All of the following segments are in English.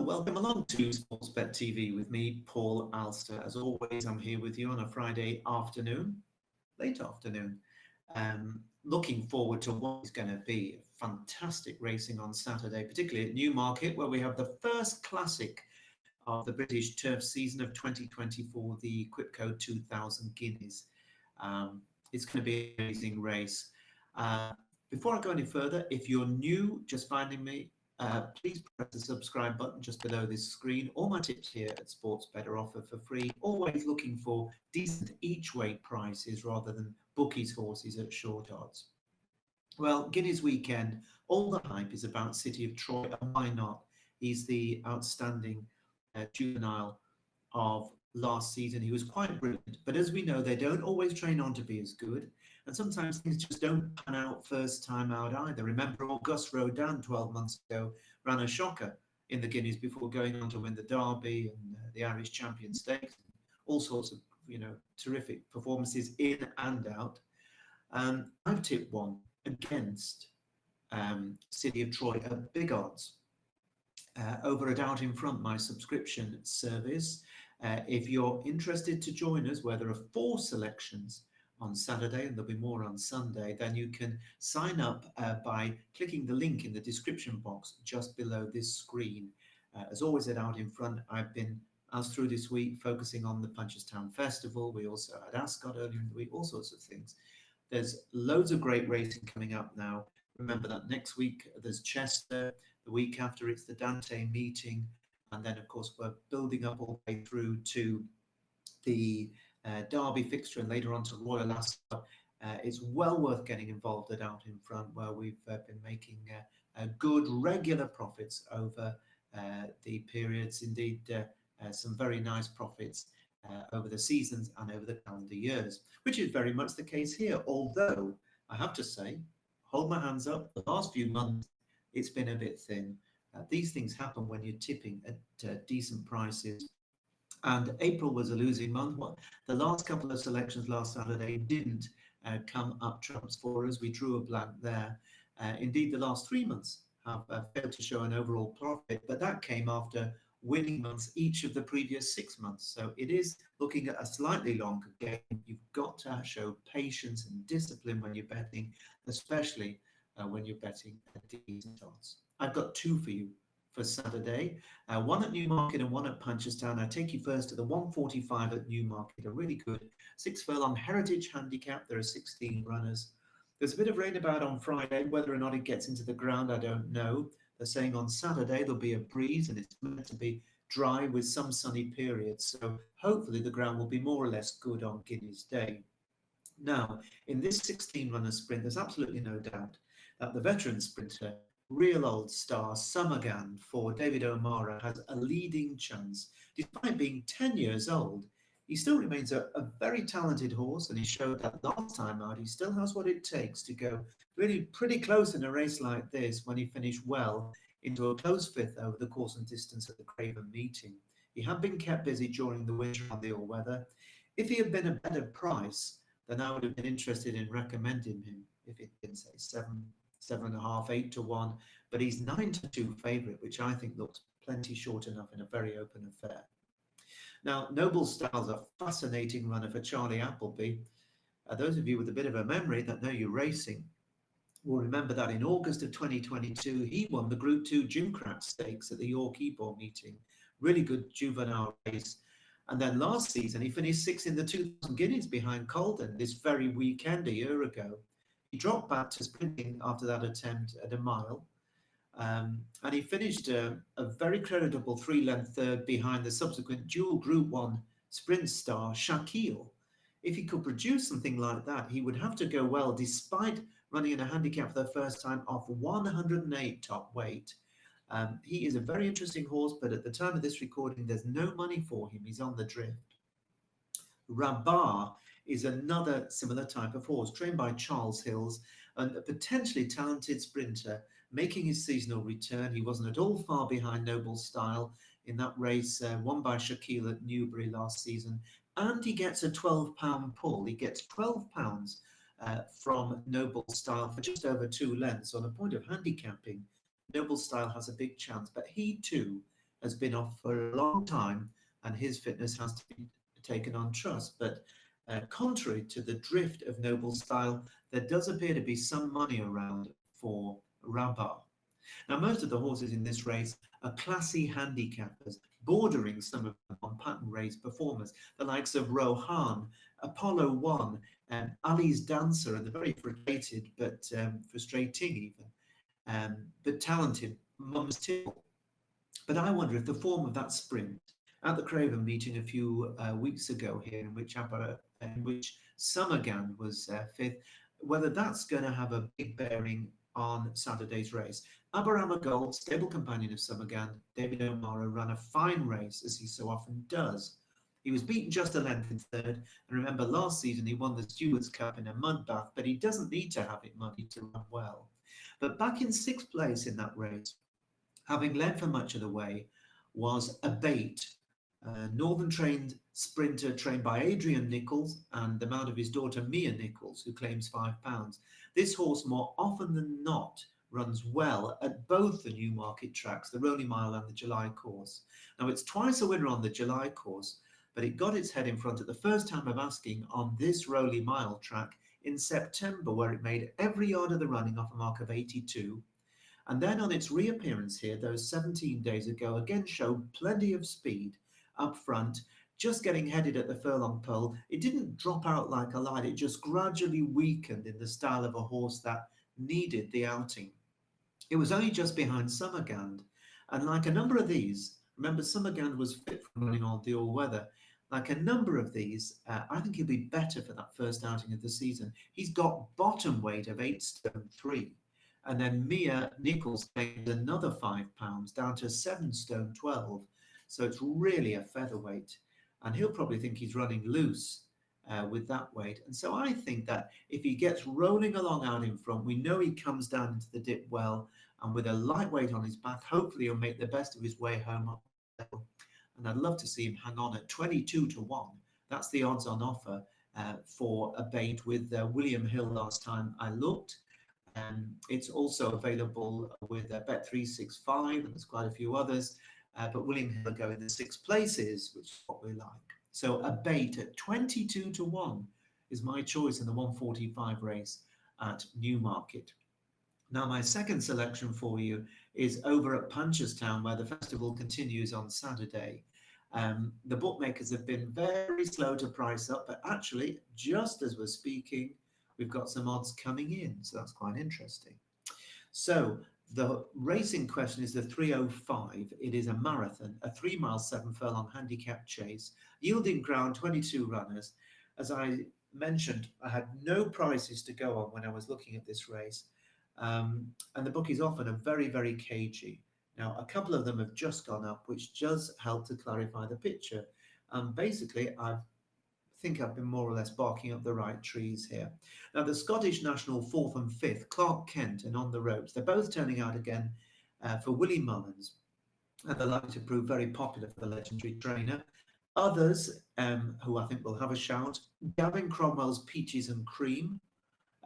welcome along to Sportsbet TV with me, Paul Alster. As always, I'm here with you on a Friday afternoon, late afternoon. Looking forward to what is going to be fantastic racing on Saturday, particularly at Newmarket, where we have the first classic of the British turf season of 2024, the Quipco 2000 Guineas. It's going to be an amazing race. Before I go any further, if you're new, just finding me, please press the subscribe button just below this screen. All my tips here at Sportsbet are offered for free, always looking for decent each-way prices rather than bookies horses at short odds. Well, Guineas weekend, all the hype is about City of Troy, and why not? He's the outstanding juvenile of last season. He was quite brilliant, but as we know, they don't always train on to be as good, and sometimes things just don't pan out first time out either. Remember, Auguste Rodin 12 months ago ran a shocker in the Guineas before going on to win the Derby and the Irish Champion Stakes, all sorts of terrific performances in and out. I've tipped one against City of Troy at big odds over at Out in Front, my subscription service. If you're interested to join us, where there are 4 selections on Saturday and there'll be more on Sunday, then you can sign up by clicking the link in the description box just below this screen. As always at Out in Front, I've been, as through this week, focusing on the Punchestown Festival. We also had Ascot earlier in the week, all sorts of things. There's loads of great racing coming up now. Remember that next week there's Chester, the week after it's the Dante meeting, and then of course we're building up all the way through to the Derby fixture and later on to Royal Ascot. It's well worth getting involved at Out in Front, where we've been making good regular profits over the periods, indeed some very nice profits over the seasons and over the calendar years, which is very much the case here. Although I have to say, hold my hands up, the last few months it's been a bit thin. These things happen when you're tipping at decent prices. And April was a losing month. The last couple of selections last Saturday didn't come up trumps for us. We drew a blank there. Indeed, the last 3 months have failed to show an overall profit, but that came after winning months each of the previous 6 months. So it is looking at a slightly longer game. You've got to show patience and discipline when you're betting, especially when you're betting at decent odds. I've got 2 for you for Saturday, one at Newmarket and one at Punchestown. I take you first to the 145 at Newmarket, a really good 6 furlong heritage handicap. There are 16 runners. There's a bit of rain about on Friday. Whether or not it gets into the ground, I don't know. They're saying on Saturday there'll be a breeze and it's meant to be dry with some sunny periods. So hopefully the ground will be more or less good on Guineas Day. Now, in this 16-runner sprint, there's absolutely no doubt that the veteran sprinter, real old star Summergan for David O'Mara, has a leading chance. Despite being 10 years old, he still remains a very talented horse, and he showed that last time out he still has what it takes to go really pretty close in a race like this when he finished well into a close 5th over the course and distance at the Craven meeting. He had been kept busy during the winter and the all weather. If he had been a better price, then I would have been interested in recommending him if it had been, say, 7.5, 8 to 1, but he's 9 to 2 favourite, which I think looks plenty short enough in a very open affair. Now, Noble Style's a fascinating runner for Charlie Appleby. Those of you with a bit of a memory that know you're racing will remember that in August of 2022, he won the Group 2 Gimcrack Stakes at the Yorkhill meeting. Really good juvenile race. And then last season, he finished 6th in the 2000 Guineas behind Colden this very weekend a year ago. He dropped back to sprinting after that attempt at a mile. And he finished a very creditable 3-length third behind the subsequent dual Group 1 sprint star, Shaquille. If he could produce something like that, he would have to go well, despite running in a handicap for the first time off 108 top weight. He is a very interesting horse, but at the time of this recording, there's no money for him. He's on the drift. Rabar is another similar type of horse, trained by Charles Hills, and a potentially talented sprinter, making his seasonal return. He wasn't at all far behind Noble Style in that race won by Shaquille at Newbury last season. And he gets a £12 pull. He gets £12 from Noble Style for just over 2 lengths. On a point of handicapping, Noble Style has a big chance, but he too has been off for a long time, and his fitness has to be taken on trust. But contrary to the drift of Noble Style, there does appear to be some money around for Rabar. Now, most of the horses in this race are classy handicappers, bordering some of them on pattern race performers, the likes of Rohan, Apollo One, Ali's Dancer, and the very frustrated, but frustrating even, but talented Mum's Till. But I wonder if the form of that sprint at the Craven meeting a few weeks ago here, in which Summergan was fifth, whether that's going to have a big bearing on Saturday's race. Aberama Gold, stable companion of Summergan, David O'Mara, ran a fine race, as he so often does. He was beaten just a length in third, and remember last season he won the Stewards' Cup in a mud bath, but he doesn't need to have it muddy to run well. But back in sixth place in that race, having led for much of the way, was Abate, a northern-trained sprinter trained by Adrian Nichols and the mount of his daughter Mia Nichols, who claims £5. This horse, more often than not, runs well at both the Newmarket tracks, the Rowley Mile and the July course. Now, it's twice a winner on the July course, but it got its head in front at the first time of asking on this Rowley Mile track in September, where it made every yard of the running off a mark of 82. And then on its reappearance here, those 17 days ago, again showed plenty of speed up front, just getting headed at the furlong pole. It didn't drop out like a light, it just gradually weakened in the style of a horse that needed the outing. It was only just behind Summergand, and like a number of these, remember Summergand was fit from running on the all-weather, like a number of these, I think he'll be better for that first outing of the season. He's got bottom weight of 8 stone 3. And then Mia Nichols gained another £5 down to 7 stone 12. So it's really a featherweight. And he'll probably think he's running loose with that weight. And so I think that if he gets rolling along out in front, we know he comes down into the dip well. And with a lightweight on his back, hopefully he'll make the best of his way home up. And I'd love to see him hang on at 22 to 1. That's the odds on offer for Abate with William Hill last time I looked. It's also available with Bet365, and there's quite a few others, but William Hill go in the 6 places, which is what we like. So Abate at 22 to 1 is my choice in the 145 race at Newmarket. Now, my second selection for you is over at Punchestown, where the festival continues on Saturday. The bookmakers have been very slow to price up, but actually, just as we're speaking, we've got some odds coming in, so that's quite interesting. So the race in question is the 305. It is a marathon, a 3 mile, 7 furlong handicap chase, yielding ground, 22 runners. As I mentioned, I had no prices to go on when I was looking at this race. And the bookies often are very, very cagey. Now, a couple of them have just gone up, which does help to clarify the picture. Basically, I think I've been more or less barking up the right trees here. Now, the Scottish National 4th and 5th, Clark Kent and On the Ropes, they're both turning out again for Willie Mullins, and they're likely to prove very popular for the legendary trainer. Others who I think will have a shout, Gavin Cromwell's Peaches and Cream,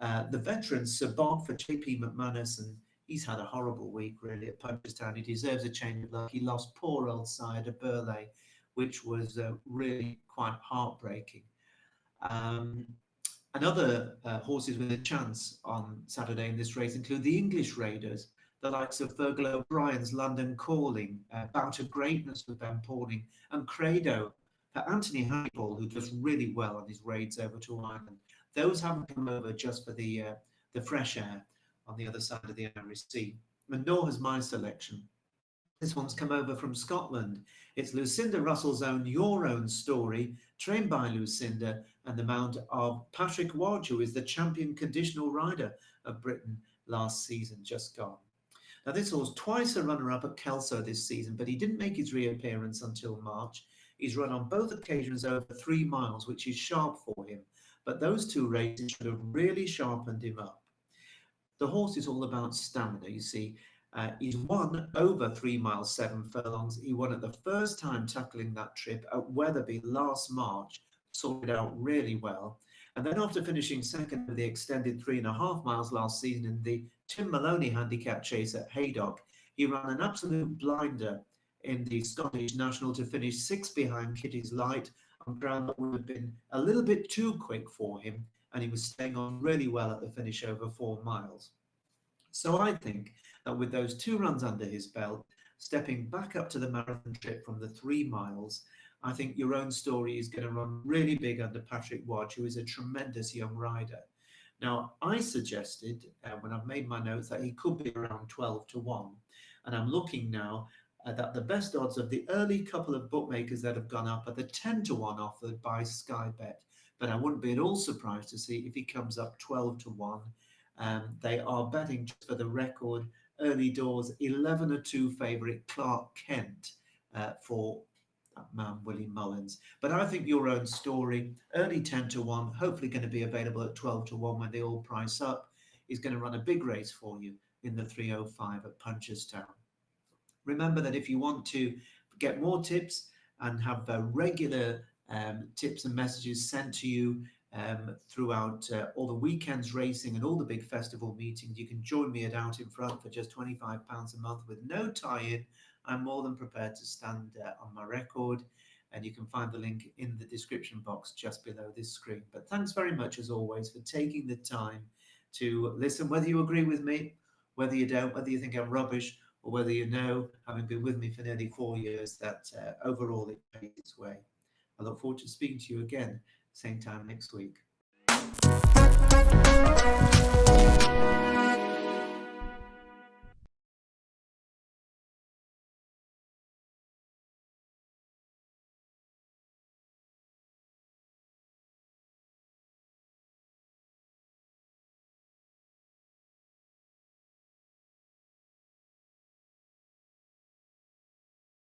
the veteran Sir Bob for JP McManus, and he's had a horrible week really at Punchestown. He deserves a change of luck. He lost poor old sire de Burley, which was really quite heartbreaking. And other horses with a chance on Saturday in this race include the English Raiders, the likes of Fergal O'Brien's London Calling, Bout of Greatness with Ben Pauling, and Credo for Anthony Hannibal, who does really well on his raids over to Ireland. Those haven't come over just for the fresh air on the other side of the Irish Sea. And nor has my selection. This one's come over from Scotland. It's Lucinda Russell's own Your Own Story, trained by Lucinda, and the mount of Patrick Wadge, who is the champion conditional rider of Britain last season, just gone. Now, this horse, twice a runner-up at Kelso this season, but he didn't make his reappearance until March. He's run on both occasions over 3 miles, which is sharp for him. But those 2 races should have really sharpened him up. The horse is all about stamina, you see. He's won over 3 miles, 7 furlongs. He won it the first time tackling that trip at Wetherby last March, sorted out really well. And then after finishing second with the extended 3.5 miles last season in the Tim Maloney handicap chase at Haydock, he ran an absolute blinder in the Scottish National to finish 6 behind Kitty's Light on ground that would have been a little bit too quick for him, and he was staying on really well at the finish over 4 miles. So I think that with those 2 runs under his belt, stepping back up to the marathon trip from the 3 miles, I think Your Own Story is going to run really big under Patrick Wadge, who is a tremendous young rider. Now, I suggested when I've made my notes that he could be around 12 to 1. And I'm looking now that the best odds of the early couple of bookmakers that have gone up are the 10 to 1 offered by Sky Bet. But I wouldn't be at all surprised to see if he comes up 12 to 1. They are betting, just for the record, early doors 11 to 2 favourite Clark Kent for that man Willie Mullins. But I think Your Own Story, early 10 to 1, hopefully going to be available at 12 to 1 when they all price up, is going to run a big race for you in the 305 at Punchestown. Remember that if you want to get more tips and have regular tips and messages sent to you throughout all the weekends racing and all the big festival meetings, you can join me at Out in Front for just £25 a month with no tie-in. I'm more than prepared to stand on my record, and you can find the link in the description box just below this screen. But thanks very much, as always, for taking the time to listen, whether you agree with me, whether you don't, whether you think I'm rubbish, or whether you know, having been with me for nearly 4 years, that overall it pays its way. I look forward to speaking to you again, same time next week.